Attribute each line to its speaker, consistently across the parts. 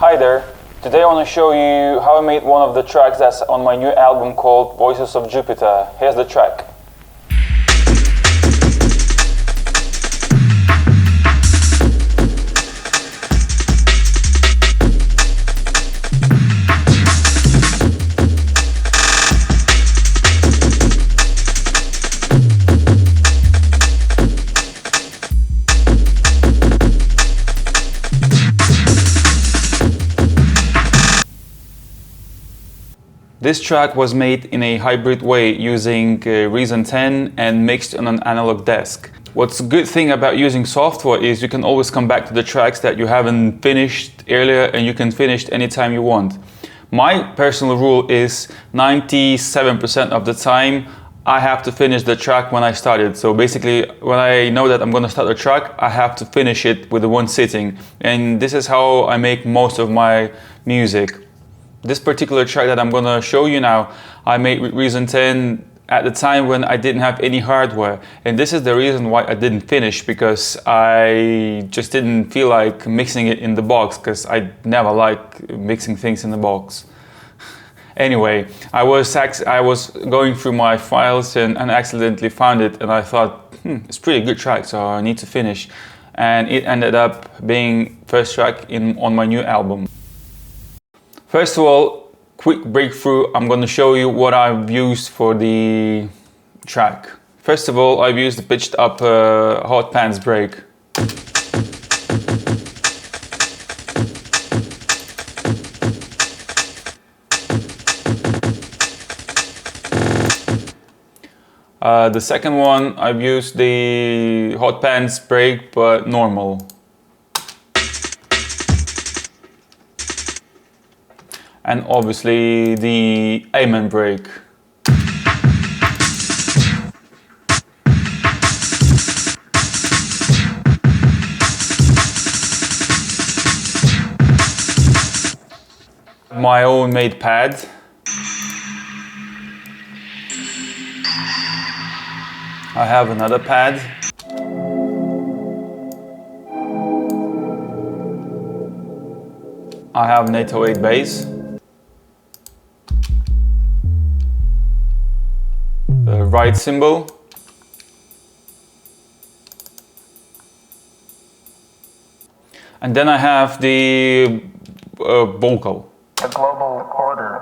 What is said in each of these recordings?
Speaker 1: Hi there, today I want to show you how I made one of the tracks that's on my new album called Voices of Jupiter. Here's the track. This track was made in a hybrid way using Reason 10 and mixed on an analog desk. What's a good thing about using software is you can always come back to the tracks that you haven't finished earlier, and you can finish anytime you want. My personal rule is 97% of the time I have to finish the track when I start it. So basically, when I know that I'm going to start a track, I have to finish it with the one sitting. And this is how I make most of my music. This particular track that I'm gonna show you now, I made with Reason 10 at the time when I didn't have any hardware. And this is the reason why I didn't finish, because I just didn't feel like mixing it in the box, because I never like mixing things in the box. Anyway, I was going through my files and accidentally found it, and I thought, it's a pretty good track, so I need to finish. And it ended up being first track on my new album. First of all, quick breakthrough, I'm going to show you what I've used for the track. First of all, I've used the pitched up hot pants break. The second one, I've used the hot pants break, but normal. And obviously the Amen break. My own made pad. I have another pad. I have an 808 bass. The right cymbal, and then I have the vocal.
Speaker 2: The global recorder.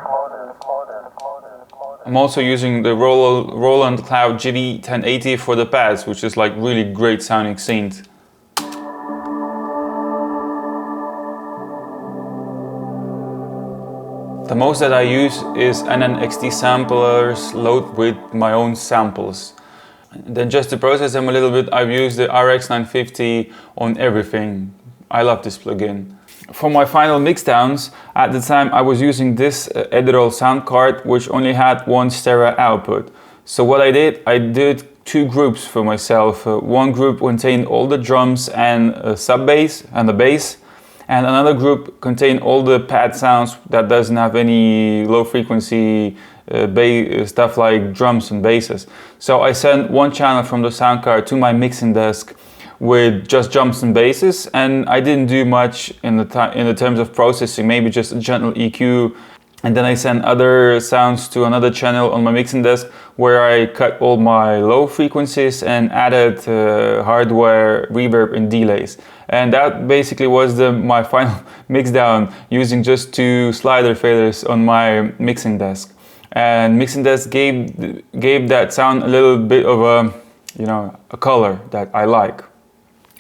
Speaker 1: I'm also using the Roland Cloud GV1080 for the pads, which is like really great sounding synth. The most that I use is NNXT samplers load with my own samples. Then just to process them a little bit, I've used the RX950 on everything. I love this plugin. For my final mixdowns, at the time I was using this Edirol sound card, which only had one stereo output. So what I did two groups for myself. One group contained all the drums and sub bass and the bass. And another group contained all the pad sounds that doesn't have any low frequency stuff like drums and basses. So I sent one channel from the sound card to my mixing desk with just drums and basses, and I didn't do much in the terms of processing, maybe just a gentle EQ. And then I sent other sounds to another channel on my mixing desk where I cut all my low frequencies and added hardware, reverb and delays. And that basically was my final mixdown using just two slider faders on my mixing desk. And mixing desk gave that sound a little bit of a color that I like.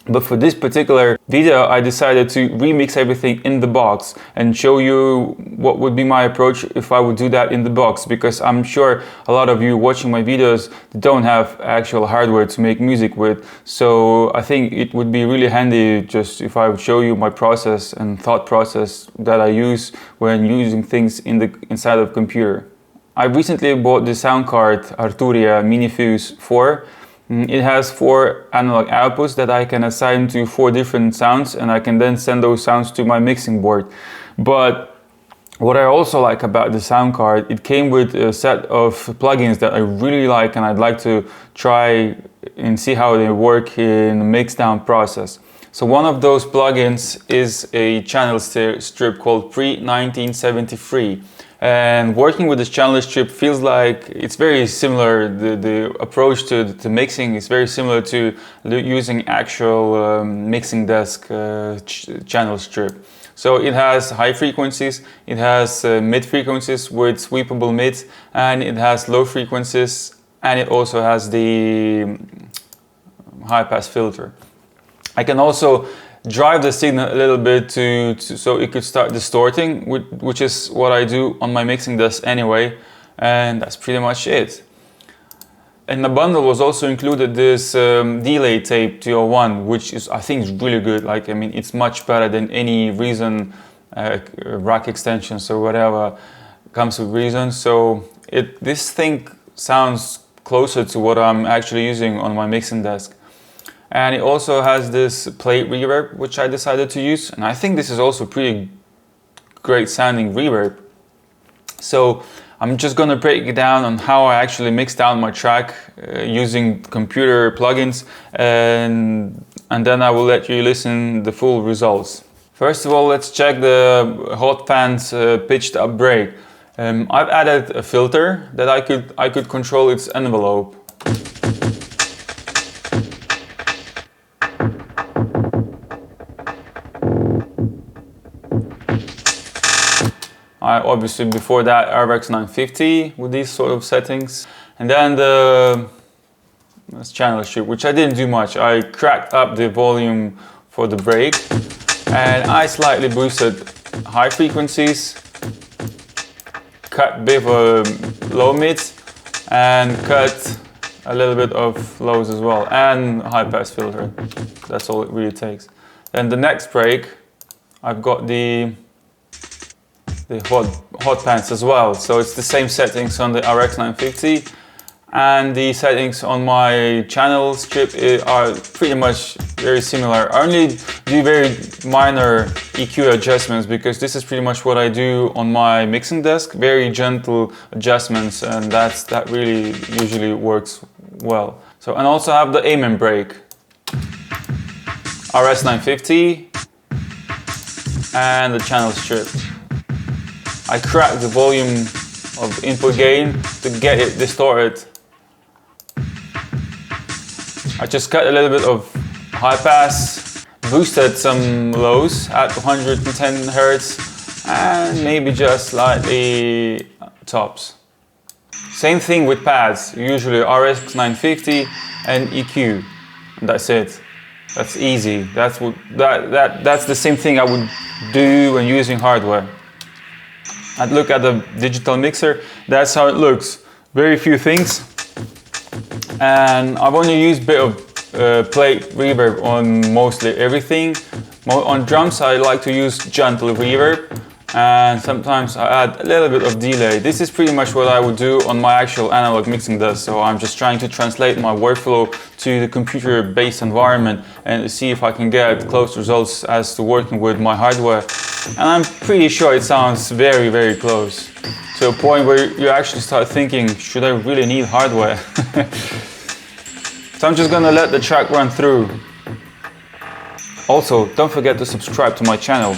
Speaker 1: But for this particular video, I decided to remix everything in the box and show you what would be my approach if I would do that in the box, because I'm sure a lot of you watching my videos don't have actual hardware to make music with. So I think it would be really handy just if I would show you my process and thought process that I use when using things inside of a computer. I recently bought the sound card Arturia Minifuse 4. It has 4 analog outputs that I can assign to 4 different sounds, and I can then send those sounds to my mixing board. But what I also like about the sound card, it came with a set of plugins that I really like, and I'd like to try and see how they work in the mixdown process. So one of those plugins is a channel strip called Pre-1973. And working with this channel strip feels like it's very similar. The approach to mixing is very similar to using actual mixing desk channel strip. So it has high frequencies, it has mid frequencies with sweepable mids, and it has low frequencies, and it also has the high pass filter. I can also drive the signal a little bit so it could start distorting, which is what I do on my mixing desk anyway, and that's pretty much it. In the bundle was also included this delay tape 201, which is, I think, is really good. Like, I mean, it's much better than any Reason rack extensions or whatever comes with Reason. So this thing sounds closer to what I'm actually using on my mixing desk. And it also has this plate reverb, which I decided to use. And I think this is also pretty great sounding reverb. So I'm just gonna break it down on how I actually mix down my track using computer plugins, and then I will let you listen the full results. First of all, let's check the hot fans pitched up break. I've added a filter that I could control its envelope. Obviously before that RX950 with these sort of settings, and then this channel strip, which I didn't do much. I cracked up the volume for the break, and I slightly boosted high frequencies, cut a bit of low mids, and cut a little bit of lows as well, and high pass filter. That's all it really takes. Then the next break, I've got the hot pants as well. So it's the same settings on the RX950, and the settings on my channel strip are pretty much very similar. I only do very minor EQ adjustments because this is pretty much what I do on my mixing desk. Very gentle adjustments, and that really usually works well. So, and also have the Amen break, RS950, and the channel strip. I crack the volume of input gain to get it distorted. I just cut a little bit of high pass, boosted some lows at 110 Hz, and maybe just slightly tops. Same thing with pads, usually RX950 and EQ, and that's it. That's easy. That's the same thing I would do when using hardware. I'd look at the digital mixer, that's how it looks. Very few things. And I've only used a bit of plate reverb on mostly everything. On drums I like to use gentle reverb, and sometimes I add a little bit of delay. This is pretty much what I would do on my actual analog mixing desk. So I'm just trying to translate my workflow to the computer-based environment and see if I can get close results as to working with my hardware. And I'm pretty sure it sounds very, very close, to a point where you actually start thinking, should I really need hardware? So I'm just gonna let the track run through. Also, don't forget to subscribe to my channel.